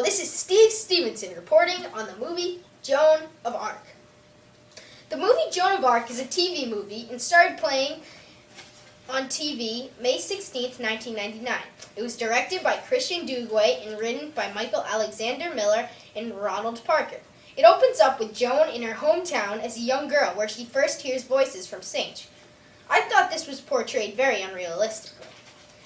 this is Steve Stevenson reporting on the movie Joan of Arc. The movie Joan of Arc is a TV movie and started playing on TV May 16th, 1999. It was directed by Christian Duguay and written by Michael Alexander Miller and Ronald Parker. It opens up with Joan in her hometown as a young girl where she first hears voices from saints. I thought this was portrayed very unrealistically.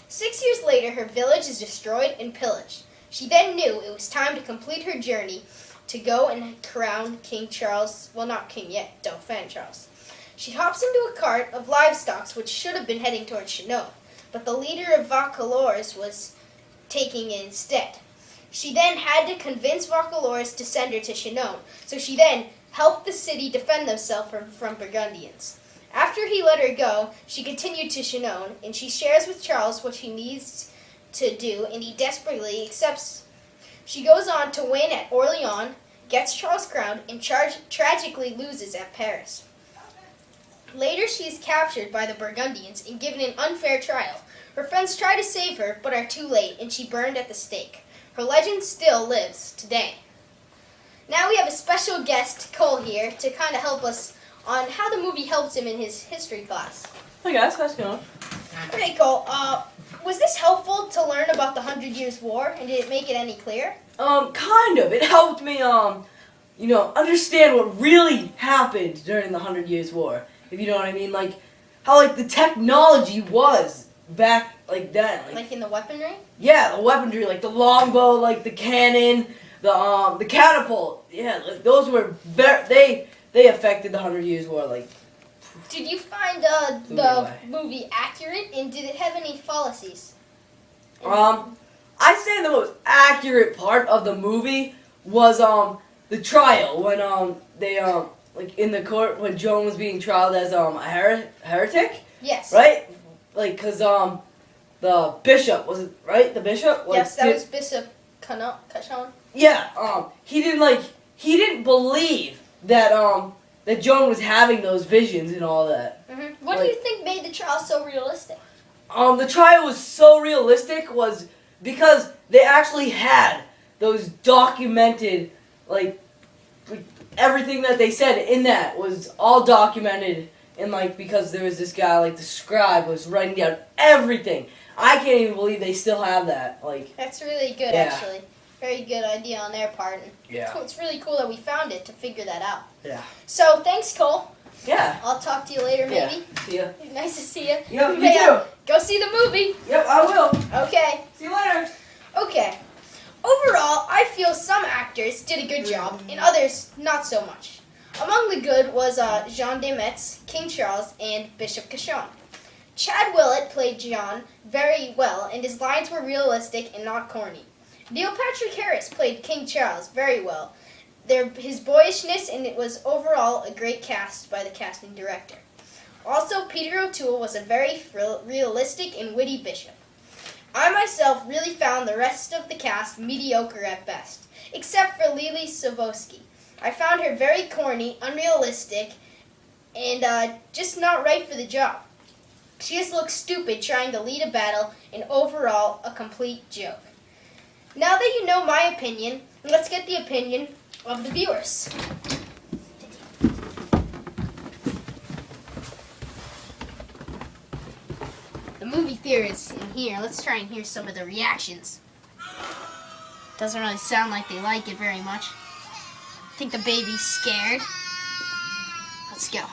6 years later, her village is destroyed and pillaged. She then knew it was time to complete her journey to go and crown King Charles, well, not king yet, Dauphin Charles. She hops into a cart of livestock which should have been heading towards Chinon, but the leader of Vaucouleurs was taking it instead. She then had to convince Vaucouleurs to send her to Chinon, so she then helped the city defend themselves from Burgundians. After he let her go, she continued to Chinon, and she shares with Charles what she needs to do, and he desperately accepts. She goes on to win at Orleans, gets Charles crowned, and tragically loses at Paris. Later, she is captured by the Burgundians and given an unfair trial. Her friends try to save her, but are too late, and she burned at the stake. Her legend still lives today. Now we have a special guest, Cole, here to kind of help us on how the movie helps him in his history class. Hey guys, how's it going? Okay, Cole, was this helpful to learn about the 100 Years' War, and did it make it any clearer? Kind of. It helped me, understand what really happened during the 100 Years' War. If you know what I mean, like how like the technology was back like then. Like in the weaponry? Yeah, the weaponry, like the longbow, like the cannon, the catapult. Yeah, like those were they affected the 100 Years' War. Like, did you find the movie accurate, and did it have any fallacies? I'd say the most accurate part of the movie was the trial when they like in the court when Joan was being trialed as a heretic. Yes. Right? Like, cause the bishop was it right? The bishop. Like, yes, that was Bishop Cachon. Yeah. He didn't believe that that Joan was having those visions and all that. Mm-hmm. What do you think made the trial so realistic? The trial was so realistic was because they actually had those documented, like everything that they said in that was all documented, and like because there was this guy, like the scribe, was writing down everything. I can't even believe they still have that. Like, that's really good, actually. Very good idea on their part. And yeah. It's really cool that we found it to figure that out. Yeah. So thanks, Cole. Yeah. I'll talk to you later, maybe. Yeah. See ya. Nice to see you. Yep, you too. Go see the movie. Yep, I will. Okay. See you later. Okay. Overall, I feel some actors did a good job, and others not so much. Among the good was Jean de Metz, King Charles, and Bishop Cachon. Chad Willett played Jean very well, and his lines were realistic and not corny. Neil Patrick Harris played King Charles very well. His boyishness, and it was overall a great cast by the casting director. Also, Peter O'Toole was a very realistic and witty bishop. I myself really found the rest of the cast mediocre at best, except for Lily Savosky. I found her very corny, unrealistic, and just not right for the job. She just looks stupid trying to lead a battle, and overall a complete joke. Now that you know my opinion, let's get the opinion of the viewers. The movie theorists in here, let's try and hear some of the reactions. Doesn't really sound like they like it very much. I think the baby's scared. Let's go.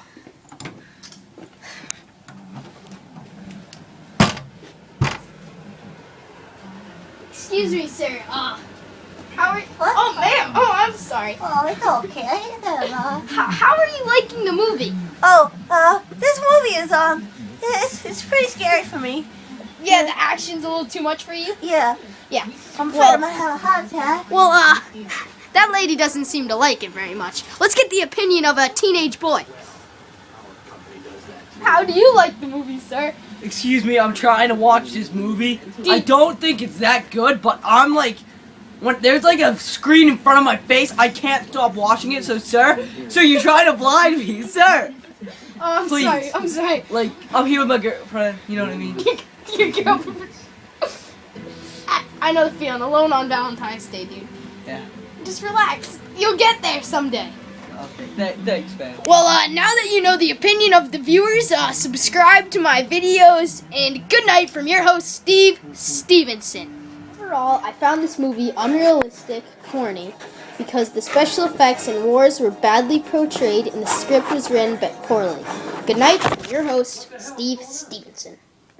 Excuse me, sir. How are you? Oh, ma'am. Oh, I'm sorry. Oh, it's okay. How are you liking the movie? This movie is, it's pretty scary for me. Yeah, the action's a little too much for you? Yeah. Yeah. I'm afraid I might have a heart attack. Well, that lady doesn't seem to like it very much. Let's get the opinion of a teenage boy. How do you like the movie, sir? Excuse me, I'm trying to watch this movie. I don't think it's that good, but I'm like, when there's like a screen in front of my face, I can't stop watching it. So, sir, you're trying to blind me, sir. Oh, I'm Please. sorry. I'm sorry. Like, I'm here with my girlfriend. You know what I mean? Your girlfriend. I know the feeling. Alone on Valentine's Day, dude. Yeah. Just relax. You'll get there someday. Okay. Thanks, man. Well, now that you know the opinion of the viewers, subscribe to my videos, and good night from your host, Steve Stevenson. Overall, I found this movie unrealistic, corny, because the special effects and wars were badly portrayed and the script was written but poorly. Good night from your host, Steve Stevenson.